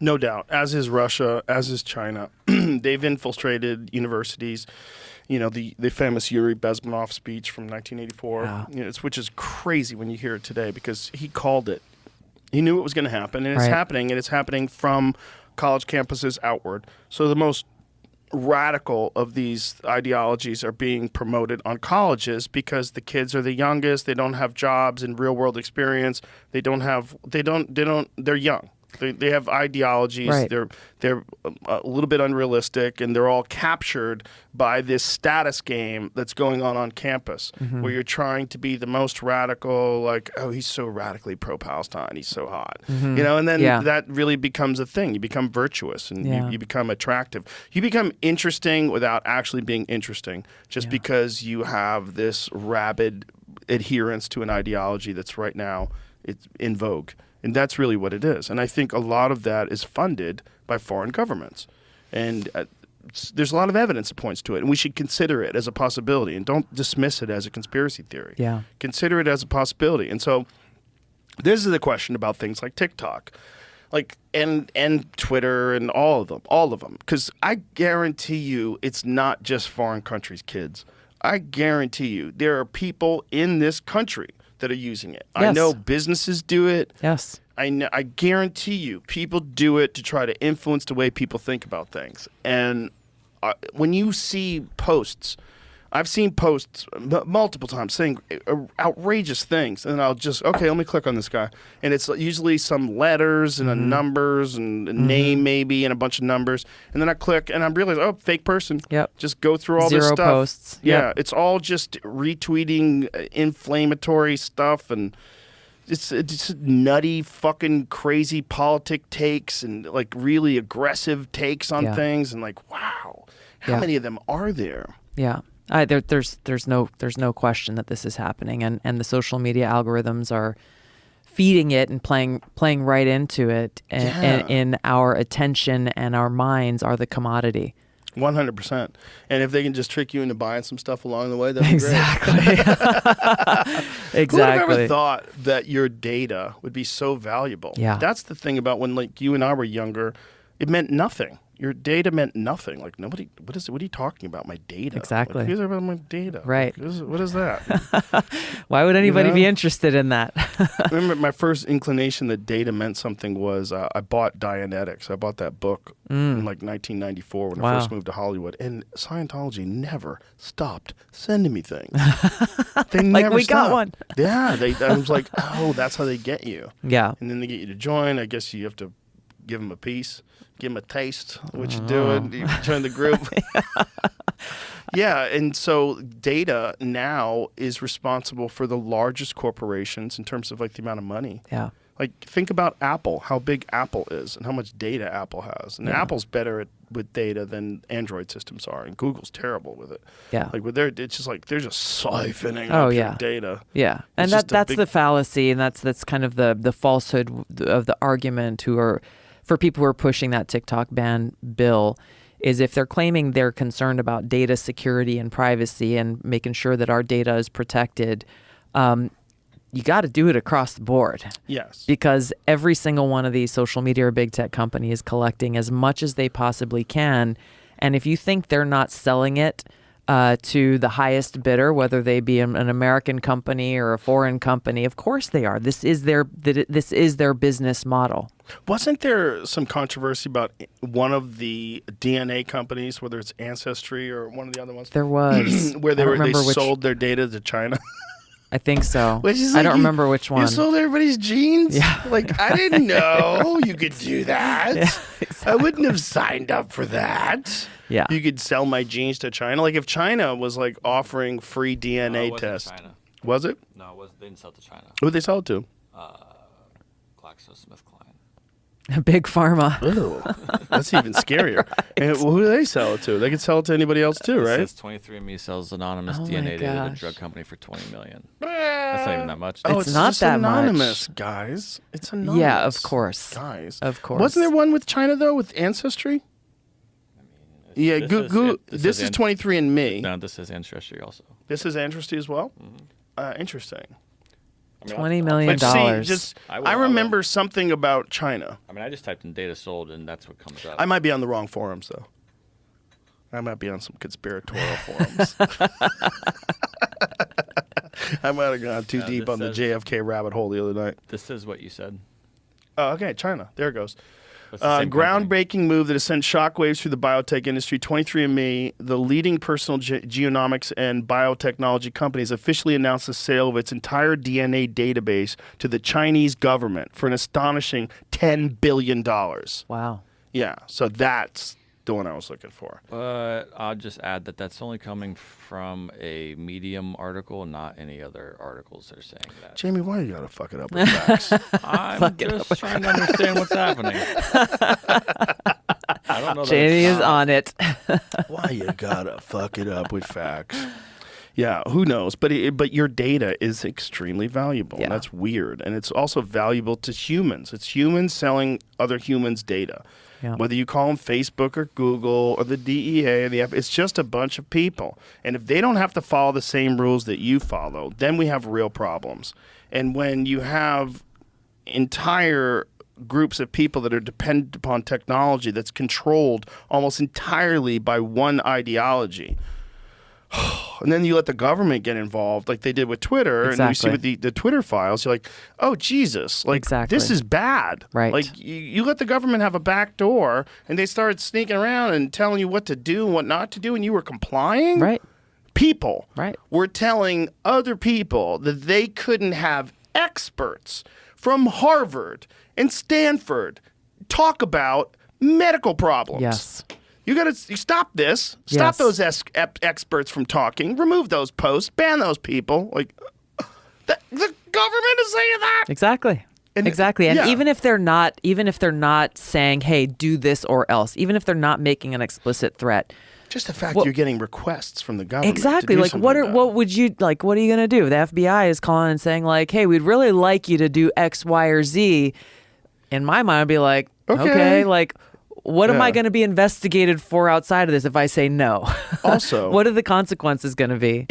No doubt. As is Russia, as is China. They've infiltrated universities. You know, the famous Yuri Bezmenov speech from 1984, which is crazy when you hear it today because he called it. He knew it was going to happen, and it's happening, and it's happening from college campuses outward. So the most radical of these ideologies are being promoted on colleges because the kids are the youngest. They don't have jobs and real world experience. They're young. They have ideologies. Right. They're a little bit unrealistic, and they're all captured by this status game that's going on campus, where you're trying to be the most radical. Like, oh, he's so radically pro-Palestine. He's so hot, you know. And then that really becomes a thing. You become virtuous, and you become attractive. You become interesting without actually being interesting, just because you have this rabid adherence to an ideology that's right now it's in vogue. And that's really what it is. And I think a lot of that is funded by foreign governments. And there's a lot of evidence that points to it. And we should consider it as a possibility. And don't dismiss it as a conspiracy theory. Yeah. Consider it as a possibility. And so this is the question about things like TikTok, and Twitter and all of them. Because I guarantee you it's not just foreign countries' kids. I guarantee you there are people in this country that are using it. Yes. I know businesses do it. Yes. I guarantee you people do it to try to influence the way people think about things. And when you see posts, I've seen posts multiple times saying outrageous things, and I'll just, okay, let me click on this guy. And it's usually some letters and numbers and a name maybe and a bunch of numbers. And then I click and I realize, oh, fake person. Yep. Just go through all this stuff. Zero posts. Yeah, it's all just retweeting inflammatory stuff, and it's nutty fucking crazy politic takes and like really aggressive takes on things, and like, wow, how many of them are there? Yeah. There's no question that this is happening, and the social media algorithms are feeding it and playing right into it, and in our attention and our minds are the commodity. 100%. And if they can just trick you into buying some stuff along the way, that'd be great. Exactly. Who would have ever thought that your data would be so valuable? Yeah. That's the thing about when like you and I were younger, it meant nothing. Your data meant nothing. Like nobody, what are you talking about? My data. Exactly. Like, who's about my data? Right. Like, what is that? Why would anybody be interested in that? I remember my first inclination that data meant something was I bought Dianetics. I bought that book in like 1994 when I first moved to Hollywood. And Scientology never stopped sending me things. They never we stopped. got one. Yeah. I was like, oh, that's how they get you. Yeah. And then they get you to join. I guess you have to give them a piece. Give them a taste of what you're doing. You join the group. Yeah, and so data now is responsible for the largest corporations in terms of like the amount of money. Yeah. Like think about Apple, how big Apple is and how much data Apple has. And Apple's better with data than Android systems are, and Google's terrible with it. Yeah. Like with it's just like they're just siphoning up your data. Yeah. And that's the fallacy, and that's kind of the falsehood of the argument for people who are pushing that TikTok ban bill, is if they're claiming they're concerned about data security and privacy and making sure that our data is protected, you got to do it across the board. Yes. Because every single one of these social media or big tech company is collecting as much as they possibly can. And if you think they're not selling it to the highest bidder, whether they be an American company or a foreign company, of course they are. This is their business model. Wasn't there some controversy about one of the DNA companies, whether it's Ancestry or one of the other ones? There was. Where they sold their data to China? I think so. Which is like, I don't remember which one. You sold everybody's genes? Yeah. Like, I didn't know you could do that. Yeah, exactly. I wouldn't have signed up for that. Yeah. You could sell my genes to China. Like, if China was, like, offering free DNA tests. China. Was it? No, they didn't sell it to China. Who did they sell it to? GlaxoSmithKline. Big Pharma. Ooh, that's even scarier. Right. And who do they sell it to? They can sell it to anybody else too, right? It says 23andMe sells anonymous DNA data to a drug company for $20 million. That's not even that much. Oh, it's not that anonymous, much. Guys. It's anonymous. Yeah, of course. Guys. Of course. Wasn't there one with China, though, with Ancestry? Yeah, this is 23andMe. No, this is Ancestry also. This is Ancestry as well? Mm-hmm. Interesting. $20 million. But see, I remember something about China. I mean, I just typed in data sold, and that's what comes up. I might be on the wrong forums, though. I might be on some conspiratorial forums. I might have gone too deep on the JFK rabbit hole the other night. This is what you said. Oh, okay, China. There it goes. Groundbreaking move that has sent shockwaves through the biotech industry. 23andMe, the leading personal genomics and biotechnology company, has officially announced the sale of its entire DNA database to the Chinese government for an astonishing $10 billion. Wow. Yeah, so that's the one I was looking for. But I'll just add that that's only coming from a Medium article, not any other articles that are saying that. Jamie, why you gotta fuck it up with facts? I'm just trying to understand what's happening. I don't know. Jamie is on it. Why you gotta fuck it up with facts? Yeah, who knows? But your data is extremely valuable. Yeah. And that's weird, and it's also valuable to humans. It's humans selling other humans' data. Yeah. Whether you call them Facebook or Google or the DEA or the it's just a bunch of people. And if they don't have to follow the same rules that you follow, then we have real problems. And when you have entire groups of people that are dependent upon technology that's controlled almost entirely by one ideology, and then you let the government get involved like they did with Twitter. Exactly. And you see with the Twitter files, you're like, oh, Jesus, like this is bad. Right. Like you let the government have a back door and they started sneaking around and telling you what to do and what not to do, and you were complying? Right. People Right. were telling other people that they couldn't have experts from Harvard and Stanford talk about medical problems. Yes. You stop this. Stop Yes. those experts from talking. Remove those posts. Ban those people. Like the government is saying that. Exactly. And And even if they're not saying, "Hey, do this or else," even if they're not making an explicit threat, just the fact you're getting requests from the government. Exactly. To do like something about what would you like? What are you gonna do? The FBI is calling and saying like, "Hey, we'd really like you to do X, Y, or Z." In my mind, I'd be like, "Okay, like." What am I going to be investigated for outside of this if I say no? Also, what are the consequences going to be?